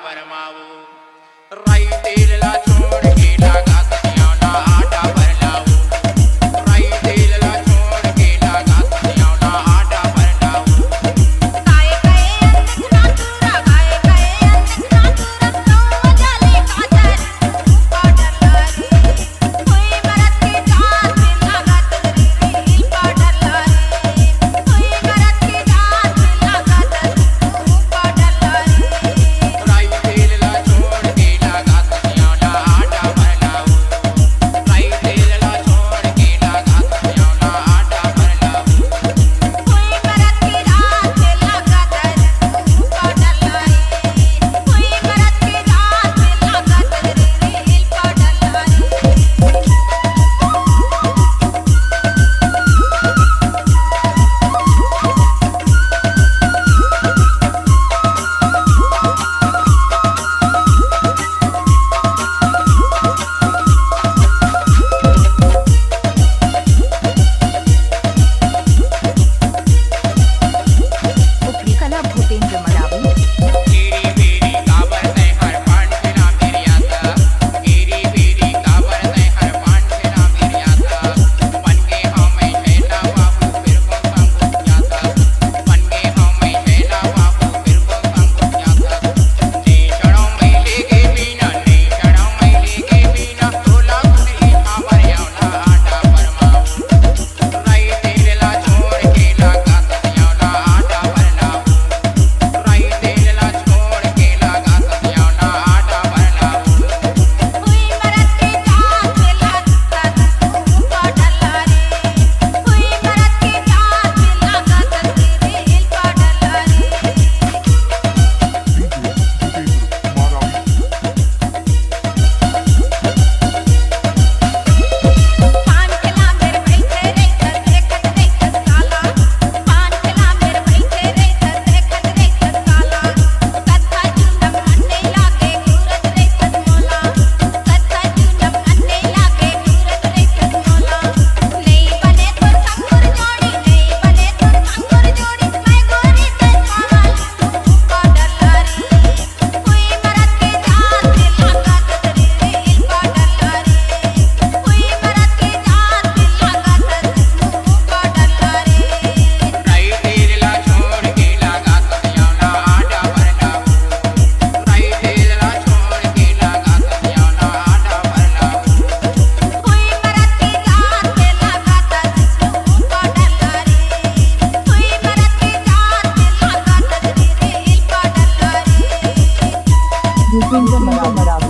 भरमाऊ राई तेल ला छोड़ के लगा सतिया ना आटा भर लाऊ राई तेल ला छोड़ के लगा सतिया ना आटा भर लाऊ गाय गए अंत ना दूरा गाय गए अंत ना दूरा तो जाले काजर पाउडर लारे कोई मरद के जात में लागत रील पाउडर लारे कोई मरद के जात में लागत पाउडर लारे राई तेल ला छोड़ के लगा सतिया ना आटा भर लाऊ राई तेल ला छोड़ के लगा सतिया ना आटा भर लाऊ कोई मरद के जात में लागत पाउडर लारे कोई मरद के जात में लागत रील पाउडर लारे उपरी कला भूपेंद्र मरावी गिरी बेरी काबर ने हर पांच ना मेरी आता गिरी बेरी काबर ने हर पांच ना मेरी आता बन के हमें छैला बाबू फिर को संग जाता बन के हमें छैला बाबू फिर को संग जाता नी छड़ों में लेके बिना नी छड़ों में लेके बिना तोला कुदरी हमार यावना आटा भरमाऊ राई तेल ला छोड़ के लगा सतिया ना आटा भर लाऊ राई तेल ला छोड़ के लगा सतिया ना आटा भर लाऊ कोई मरद के जात में लागत पाउडर लारे कोई मरद के जात में लागत रील पाउडर लारे पान खिला मेरे बैठे रे देखत काला पान खिला मेरे बैठे रे देखत काला कथा चुनम अन्ने लागे घूरत रे मोला कथा चुनम अन्ने लागे घूरत रे मोला नहीं बने तो संगुर जोड़ी नहीं बने तो संगुर जोड़ी मैं गोरी से पावल पाउडर लारी कोई मरद के जात में लागत रील पाउडर लारी कोई मरद के जात में लागत पाउडर लारी राई तेल ला छोड़ के लगा सतिया ना आटा भर लाऊ राई तेल ला छोड़ के लगा सतिया ना आटा भर लाऊ कोई मरद के जात में लागत पाउडर लारी कोई मरद के जात में लागत रील पाउडर लारी भूपेंद्र मरावी